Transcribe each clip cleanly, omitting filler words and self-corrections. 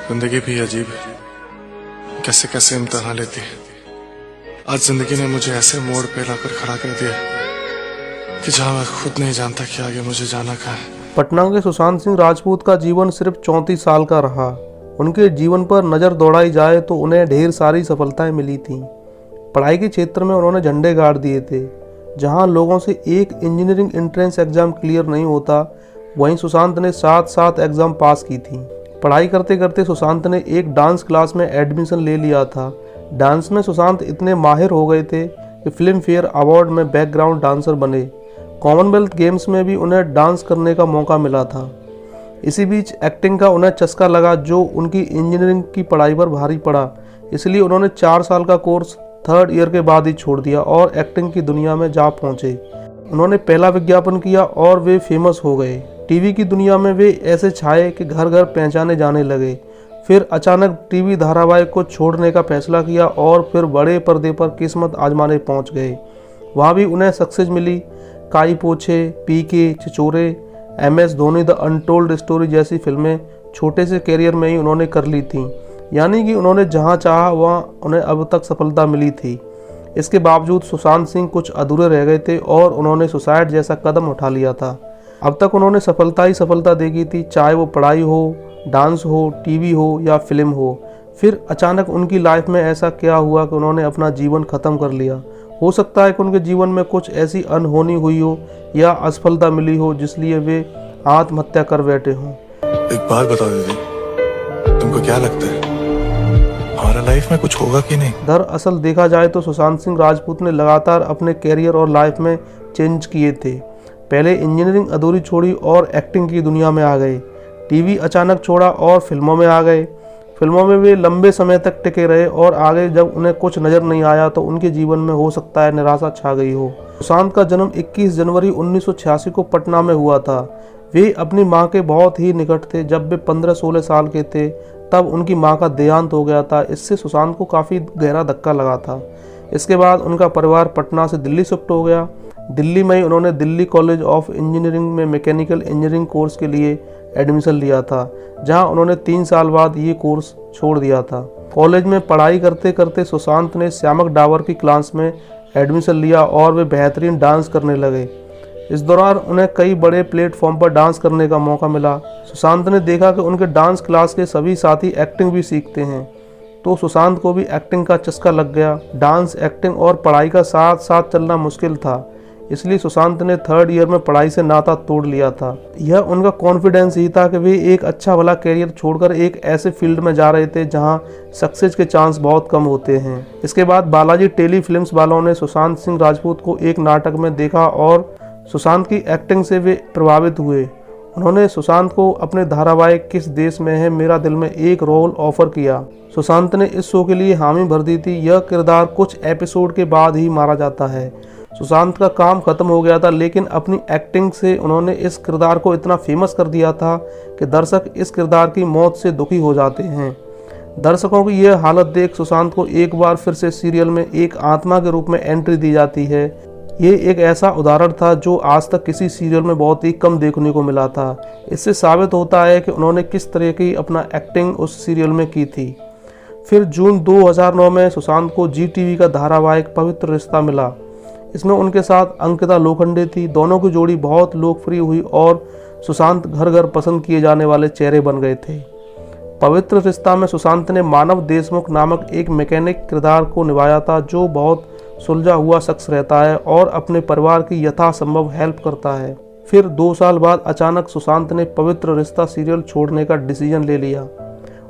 जिंदगी भी अजीब है, कैसे कैसे इम्तहान लेती है। आज जिंदगी ने मुझे ऐसे मोड़ पे लाकर खड़ा कर दिया कि जहां मैं खुद नहीं जानता कि आगे मुझे जाना कहाँ है। पटना के सुशांत सिंह राजपूत का जीवन सिर्फ 34 साल का रहा। उनके जीवन पर नज़र दौड़ाई जाए तो उन्हें ढेर सारी सफलताएं मिली थीं। पढ़ाई के क्षेत्र में उन्होंने झंडे गाड़ दिए थे। जहां लोगों से एक इंजीनियरिंग एंट्रेंस एग्ज़ाम क्लियर नहीं होता, वहीं सुशांत ने 7 एग्ज़ाम पास की थी। पढ़ाई करते करते सुशांत ने एक डांस क्लास में एडमिशन ले लिया था। डांस में सुशांत इतने माहिर हो गए थे कि फिल्म फेयर अवार्ड में बैकग्राउंड डांसर बने। कॉमनवेल्थ गेम्स में भी उन्हें डांस करने का मौका मिला था। इसी बीच एक्टिंग का उन्हें चस्का लगा, जो उनकी इंजीनियरिंग की पढ़ाई पर भारी पड़ा। इसलिए उन्होंने 4 साल का कोर्स 3rd ईयर के बाद ही छोड़ दिया और एक्टिंग की दुनिया में जा पहुंचे। उन्होंने पहला विज्ञापन किया और वे फेमस हो गए। टीवी की दुनिया में वे ऐसे छाए कि घर घर पहचाने जाने लगे। फिर अचानक टीवी धारावाहिक को छोड़ने का फैसला किया और फिर बड़े पर्दे पर किस्मत आजमाने पहुंच गए। वहाँ भी उन्हें सक्सेस मिली। काई पोछे, पीके, छिछोरे, MS Dhoni the untold story जैसी फिल्में छोटे से कैरियर में ही उन्होंने कर ली थीं। यानी कि उन्होंने जहां चाहा वहां उन्हें अब तक सफलता मिली थी। इसके बावजूद सुशांत सिंह कुछ अधूरे रह गए थे और उन्होंने सुसाइड जैसा कदम उठा लिया था। अब तक उन्होंने सफलता ही सफलता देखी थी, चाहे वो पढ़ाई हो, डांस हो, टीवी हो या फिल्म हो। फिर अचानक उनकी लाइफ में ऐसा क्या हुआ कि उन्होंने अपना जीवन ख़त्म कर लिया। हो सकता है कि उनके जीवन में कुछ ऐसी अनहोनी हुई हो या असफलता मिली हो जिसलिए वे आत्महत्या कर बैठे हों। एक बात बताओ दीदी, तुमको क्या लगता है हमारा लाइफ में कुछ होगा कि नहीं? दरअसल देखा जाए तो सुशांत सिंह राजपूत ने लगातार अपने कैरियर और लाइफ में चेंज किए थे। पहले इंजीनियरिंग अधूरी छोड़ी और एक्टिंग की दुनिया में आ गए। टीवी अचानक छोड़ा और फिल्मों में आ गए। फिल्मों में वे लंबे समय तक टिके रहे और आगे जब उन्हें कुछ नज़र नहीं आया तो उनके जीवन में हो सकता है निराशा छा गई हो। सुशांत का जन्म 21 जनवरी 1986 को पटना में हुआ था। वे अपनी मां के बहुत ही निकट थे। जब वे 15-16 साल के थे तब उनकी मां का देहांत हो गया था। इससे सुशांत को काफ़ी गहरा धक्का लगा था। इसके बाद उनका परिवार पटना से दिल्ली शिफ्ट हो गया। दिल्ली में ही उन्होंने दिल्ली कॉलेज ऑफ इंजीनियरिंग में मैकेनिकल इंजीनियरिंग कोर्स के लिए एडमिशन लिया था, जहां उन्होंने 3 साल बाद ये कोर्स छोड़ दिया था। कॉलेज में पढ़ाई करते करते सुशांत ने श्यामक डावर की क्लास में एडमिशन लिया और वे बेहतरीन डांस करने लगे। इस दौरान उन्हें कई बड़े प्लेटफॉर्म पर डांस करने का मौका मिला। सुशांत ने देखा कि उनके डांस क्लास के सभी साथी एक्टिंग भी सीखते हैं, तो सुशांत को भी एक्टिंग का चस्का लग गया। डांस, एक्टिंग और पढ़ाई का साथ साथ चलना मुश्किल था, इसलिए सुशांत ने 3rd ईयर में पढ़ाई से नाता तोड़ लिया था। यह उनका कॉन्फिडेंस ही था कि वे एक अच्छा भला कैरियर छोड़कर एक ऐसे फील्ड में जा रहे थे जहां सक्सेस के चांस बहुत कम होते हैं। इसके बाद बालाजी टेली फिल्म्स वालों ने सुशांत सिंह राजपूत को एक नाटक में देखा और सुशांत की एक्टिंग से वे प्रभावित हुए। उन्होंने सुशांत को अपने धारावाहिक किस देश में है मेरा दिल में एक रोल ऑफर किया। सुशांत ने इस शो के लिए हामी भर दी थी। यह किरदार कुछ एपिसोड के बाद ही मारा जाता है। सुशांत का काम खत्म हो गया था, लेकिन अपनी एक्टिंग से उन्होंने इस किरदार को इतना फेमस कर दिया था कि दर्शक इस किरदार की मौत से दुखी हो जाते हैं। दर्शकों की यह हालत देख सुशांत को एक बार फिर से सीरियल में एक आत्मा के रूप में एंट्री दी जाती है। ये एक ऐसा उदाहरण था जो आज तक किसी सीरियल में बहुत ही कम देखने को मिला था। इससे साबित होता है कि उन्होंने किस तरह की अपना एक्टिंग उस सीरियल में की थी। फिर जून 2009 में सुशांत को GTV का धारावाहिक पवित्र रिश्ता मिला। इसमें उनके साथ अंकिता लोखंडे थी। दोनों की जोड़ी बहुत लोकप्रिय हुई और सुशांत घर घर पसंद किए जाने वाले चेहरे बन गए थे। पवित्र रिश्ता में सुशांत ने मानव देशमुख नामक एक मैकेनिक किरदार को निभाया था, जो बहुत सुलझा हुआ शख्स रहता है और अपने परिवार की यथासंभव हेल्प करता है। फिर 2 साल बाद अचानक सुशांत ने पवित्र रिश्ता सीरियल छोड़ने का डिसीजन ले लिया।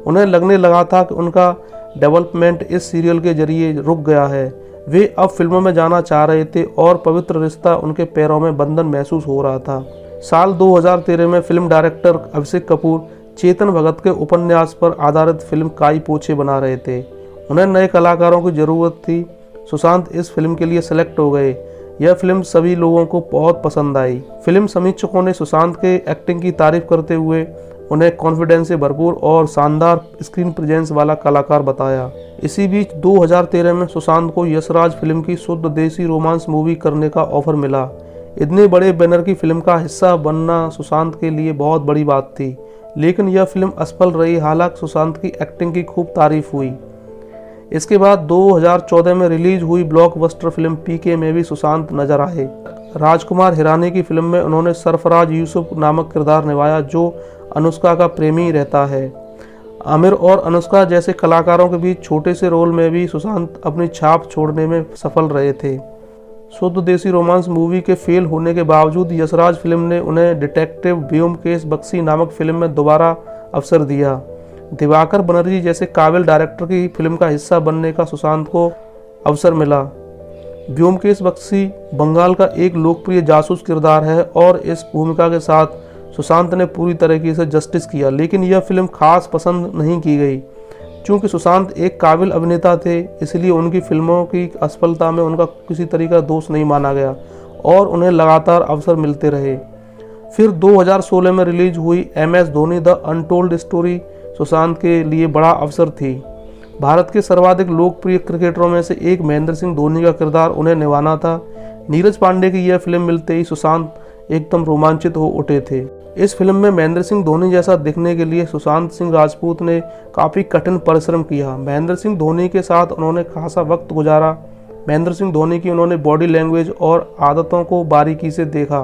उन्हें लगने लगा था कि उनका डेवलपमेंट इस सीरियल के जरिए रुक गया है। वे अब फिल्मों में जाना चाह रहे थे और पवित्र रिश्ता उनके पैरों में बंधन महसूस हो रहा था। साल 2013 में फिल्म डायरेक्टर अभिषेक कपूर चेतन भगत के उपन्यास पर आधारित फिल्म काई पोछे बना रहे थे। उन्हें नए कलाकारों की ज़रूरत थी। सुशांत इस फिल्म के लिए सेलेक्ट हो गए। यह फिल्म सभी लोगों को बहुत पसंद आई। फिल्म समीक्षकों ने सुशांत के एक्टिंग की तारीफ करते हुए उन्हें कॉन्फिडेंस से भरपूर और शानदार स्क्रीन प्रेजेंस वाला कलाकार बताया। इसी बीच 2013 में सुशांत को यशराज फिल्म की शुद्ध देसी रोमांस मूवी करने का ऑफर मिला। इतने बड़े बैनर की फिल्म का हिस्सा बनना सुशांत के लिए बहुत बड़ी बात थी, लेकिन यह फिल्म असफल रही। हालांकि सुशांत की एक्टिंग की खूब तारीफ हुई। इसके बाद 2014 में रिलीज हुई ब्लॉकबस्टर फिल्म पीके में भी सुशांत नजर आए। राजकुमार हिरानी की फिल्म में उन्होंने सरफराज यूसुफ नामक किरदार निभाया, जो अनुष्का का प्रेमी रहता है। आमिर और अनुष्का जैसे कलाकारों के बीच छोटे से रोल में भी सुशांत अपनी छाप छोड़ने में सफल रहे थे। शुद्ध देसी रोमांस मूवी के फेल होने के बावजूद यशराज फिल्म ने उन्हें डिटेक्टिव ब्योमकेश बख्शी नामक फिल्म में दोबारा अवसर दिया। दिवाकर बनर्जी जैसे काबिल डायरेक्टर की फिल्म का हिस्सा बनने का सुशांत को अवसर मिला। ब्योमकेश बख्शी बंगाल का एक लोकप्रिय जासूस किरदार है और इस भूमिका के साथ सुशांत ने पूरी तरीके से जस्टिस किया, लेकिन यह फिल्म खास पसंद नहीं की गई। चूँकि सुशांत एक काबिल अभिनेता थे, इसलिए उनकी फिल्मों की असफलता में उनका किसी तरीका दोष नहीं माना गया और उन्हें लगातार अवसर मिलते रहे। फिर 2016 में रिलीज हुई MS Dhoni the untold story Sushant के लिए बड़ा अवसर थी। भारत के सर्वाधिक लोकप्रिय क्रिकेटरों में से एक महेंद्र सिंह धोनी का किरदार उन्हें निभाना था। नीरज पांडे की यह फिल्म मिलते ही सुशांत एकदम रोमांचित हो उठे थे। इस फिल्म में महेंद्र सिंह धोनी जैसा दिखने के लिए सुशांत सिंह राजपूत ने काफ़ी कठिन परिश्रम किया। महेंद्र सिंह धोनी के साथ उन्होंने खासा वक्त गुजारा। महेंद्र सिंह धोनी की उन्होंने बॉडी लैंग्वेज और आदतों को बारीकी से देखा।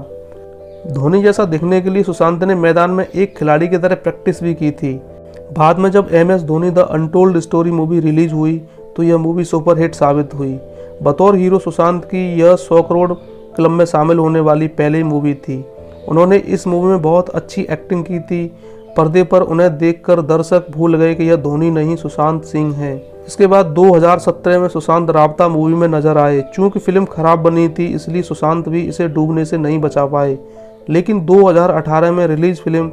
धोनी जैसा दिखने के लिए सुशांत ने मैदान में एक खिलाड़ी की तरह प्रैक्टिस भी की थी। बाद में जब MS Dhoni the untold story movie release हुई तो यह मूवी सुपरहिट साबित हुई। बतौर हीरो सुशांत की यह 100 करोड़ क्लब में शामिल होने वाली पहली मूवी थी। उन्होंने इस मूवी में बहुत अच्छी एक्टिंग की थी। पर्दे पर उन्हें देखकर दर्शक भूल गए कि यह धोनी नहीं सुशांत सिंह हैं। इसके बाद 2017 में सुशांत राबता मूवी में नजर आए। चूँकि फिल्म खराब बनी थी, इसलिए सुशांत भी इसे डूबने से नहीं बचा पाए, लेकिन 2018 में release film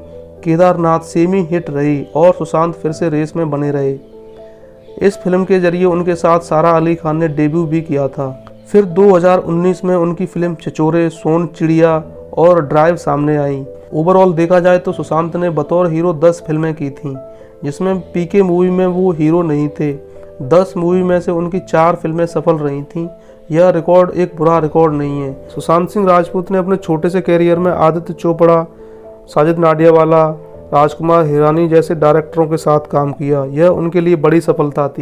Kedarnath semi hit रही और सुशांत फिर से रेस में बने रहे। इस फिल्म के जरिए उनके साथ सारा अली खान ने डेब्यू भी किया था। फिर 2019 में उनकी फिल्म छिछोरे, सोन चिड़िया और ड्राइव सामने आई। ओवरऑल देखा जाए तो सुशांत ने बतौर हीरो 10 फिल्में की थीं, जिसमें पीके मूवी में वो हीरो नहीं थे। 10 मूवी में से उनकी 4 फिल्में सफल रही थीं। यह रिकॉर्ड एक बुरा रिकॉर्ड नहीं है। सुशांत सिंह राजपूत ने अपने छोटे से कैरियर में आदित्य चोपड़ा, साजिद नाडियावाला, राजकुमार हिरानी जैसे डायरेक्टरों के साथ काम किया। यह उनके लिए बड़ी सफलता थी।